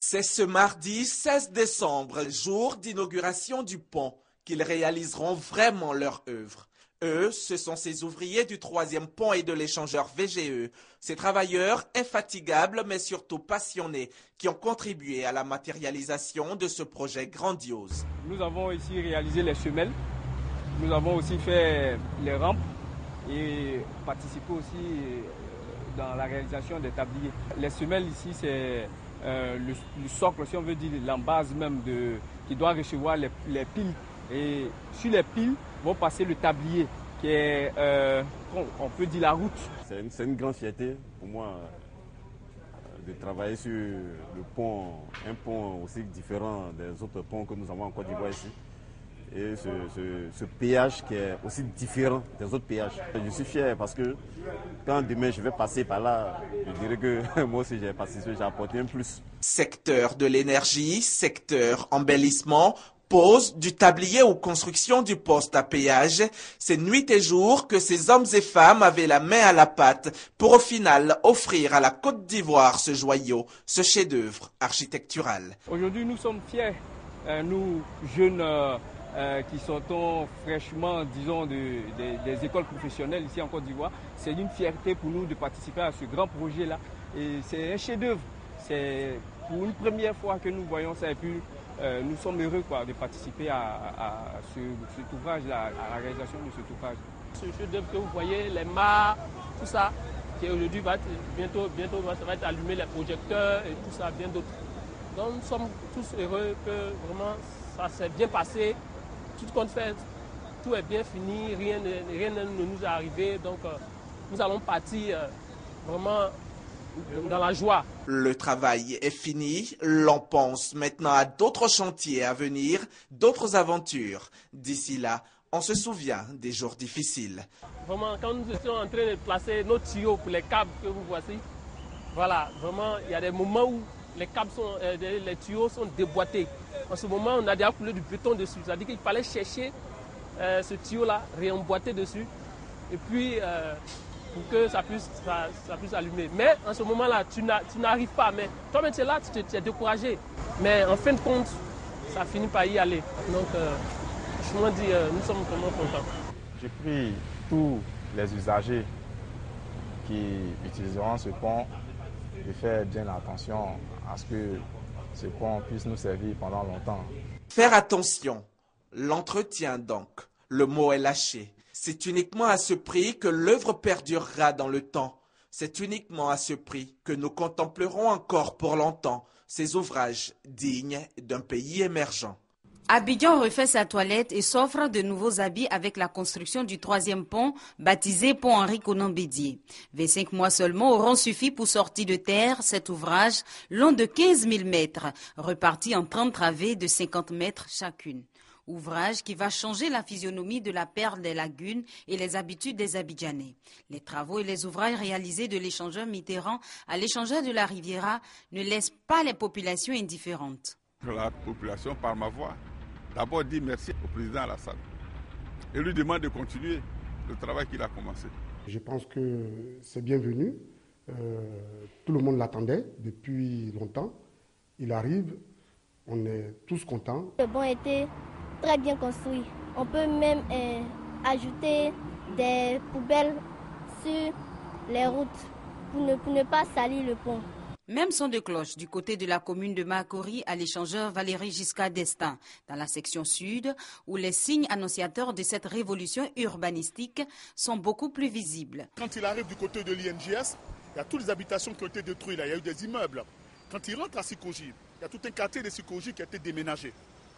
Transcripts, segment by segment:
C'est ce mardi 16 décembre, jour d'inauguration du pont, qu'ils réaliseront vraiment leur œuvre. Eux, ce sont ces ouvriers du 3e pont et de l'échangeur VGE, ces travailleurs infatigables mais surtout passionnés qui ont contribué à la matérialisation de ce projet grandiose. Nous avons ici réalisé les semelles, nous avons aussi fait les rampes et participé aussi dans la réalisation des tabliers. Les semelles ici, c'est le socle, si on veut dire, la base même qui doit recevoir les piles. Et sur les piles vont passer le tablier, qui est, on peut dire, la route. C'est une grande fierté pour moi de travailler sur le pont, un pont aussi différent des autres ponts que nous avons en Côte d'Ivoire ici. Et ce péage qui est aussi différent des autres péages. Je suis fier parce que quand demain je vais passer par là, je dirais que moi aussi j'ai participé, j'ai apporté un plus. Secteur de l'énergie, secteur embellissement, pose du tablier ou construction du poste à péage, c'est nuit et jour que ces hommes et femmes avaient la main à la pâte pour au final offrir à la Côte d'Ivoire ce joyau, ce chef-d'œuvre architectural. Aujourd'hui nous sommes fiers, nous jeunes qui sortons fraîchement, disons, des écoles professionnelles ici en Côte d'Ivoire. C'est une fierté pour nous de participer à ce grand projet-là. Et c'est un chef-d'œuvre. C'est pour une première fois que nous voyons ça. Et puis, nous sommes heureux de participer à cet ouvrage-là, à la réalisation de cet ouvrage. Ce chef-d'œuvre que vous voyez, les mâts, tout ça, qui aujourd'hui bientôt ça va être allumé, les projecteurs et tout ça, bien d'autres. Donc nous sommes tous heureux que vraiment ça s'est bien passé. Tout compte fait, tout est bien fini, rien ne nous est arrivé, donc nous allons partir vraiment dans la joie. Le travail est fini, l'on pense maintenant à d'autres chantiers à venir, d'autres aventures. D'ici là, on se souvient des jours difficiles. Vraiment, quand nous étions en train de placer nos tuyaux pour les câbles que vous voici, voilà, vraiment, il y a des moments où les tuyaux sont déboîtés. En ce moment, on a déjà coulé du béton dessus. C'est-à-dire qu'il fallait chercher ce tuyau-là, réemboîter dessus, et puis pour que ça puisse allumer. Mais en ce moment-là, tu n'arrives pas. Mais toi-même, tu es là, tu es découragé. Mais en fin de compte, ça finit par y aller. Donc, franchement dit, nous sommes vraiment contents. Je prie tous les usagers qui utiliseront ce pont de faire bien attention à ce que ce pont puisse nous servir pendant longtemps. Faire attention, l'entretien donc, le mot est lâché. C'est uniquement à ce prix que l'œuvre perdurera dans le temps. C'est uniquement à ce prix que nous contemplerons encore pour longtemps ces ouvrages dignes d'un pays émergent. Abidjan refait sa toilette et s'offre de nouveaux habits avec la construction du 3e pont, baptisé pont Henri Konan Bédié. 25 mois seulement auront suffi pour sortir de terre cet ouvrage long de 15 000 mètres, reparti en 30 travées de 50 mètres chacune. Ouvrage qui va changer la physionomie de la perle des lagunes et les habitudes des Abidjanais. Les travaux et les ouvrages réalisés de l'échangeur Mitterrand à l'échangeur de la Riviera ne laissent pas les populations indifférentes. La population, par ma voix, d'abord dit merci au président Alassane et lui demande de continuer le travail qu'il a commencé. Je pense que c'est bienvenu. Tout le monde l'attendait depuis longtemps. Il arrive, on est tous contents. Le pont était très bien construit. On peut même ajouter des poubelles sur les routes pour ne pas salir le pont. Même son de cloche du côté de la commune de Makori à l'échangeur Valéry Giscard d'Estaing, dans la section sud, où les signes annonciateurs de cette révolution urbanistique sont beaucoup plus visibles. Quand il arrive du côté de l'INGS, il y a toutes les habitations qui ont été détruites. Là. Il y a eu des immeubles. Quand il rentre à Sikoji, il y a tout un quartier de Sikoji qui a été déménagé.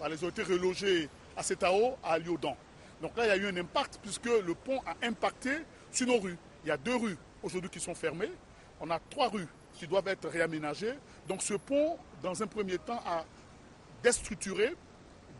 Ils ont été relogés à Setao, à Lyodan. Donc là, il y a eu un impact puisque le pont a impacté sur nos rues. Il y a 2 rues aujourd'hui qui sont fermées. On a 3 rues qui doivent être réaménagées. Donc ce pont, dans un premier temps, a déstructuré,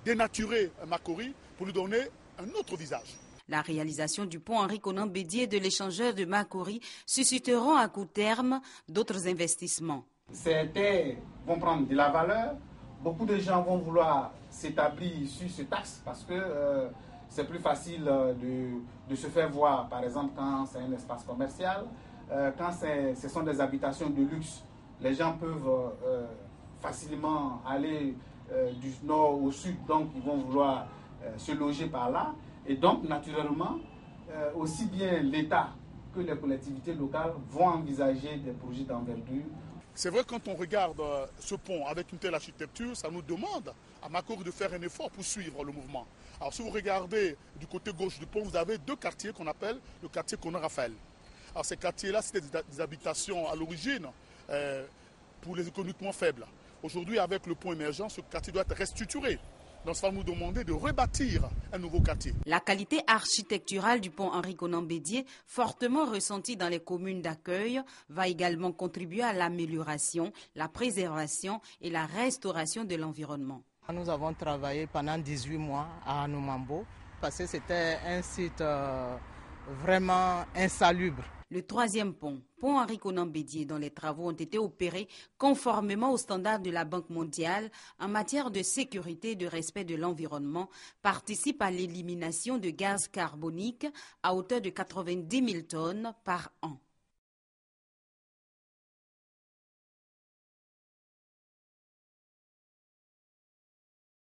dénaturé Makori pour lui donner un autre visage. La réalisation du pont Henri Konan Bédié de l'échangeur de Makori susciteront à court terme d'autres investissements. Ces terres vont prendre de la valeur. Beaucoup de gens vont vouloir s'établir sur cet axe parce que c'est plus facile de se faire voir, par exemple, quand c'est un espace commercial. Quand ce sont des habitations de luxe, les gens peuvent facilement aller du nord au sud, donc ils vont vouloir se loger par là. Et donc, naturellement, aussi bien l'État que les collectivités locales vont envisager des projets d'envergure. C'est vrai, quand on regarde ce pont avec une telle architecture, ça nous demande à Makori de faire un effort pour suivre le mouvement. Alors si vous regardez du côté gauche du pont, vous avez deux quartiers qu'on appelle le quartier Konan-Raphaël. Alors ces quartiers-là, c'était des habitations à l'origine pour les économiquement faibles. Aujourd'hui, avec le pont émergent, ce quartier doit être restructuré. Donc ça va nous demander de rebâtir un nouveau quartier. La qualité architecturale du pont Henri Konan Bédié, fortement ressentie dans les communes d'accueil, va également contribuer à l'amélioration, la préservation et la restauration de l'environnement. Nous avons travaillé pendant 18 mois à Anoumambo parce que c'était un site vraiment insalubre. Le troisième pont, pont Henri Konan Bédié, dont les travaux ont été opérés conformément aux standards de la Banque mondiale en matière de sécurité et de respect de l'environnement, participe à l'élimination de gaz carbonique à hauteur de 90 000 tonnes par an.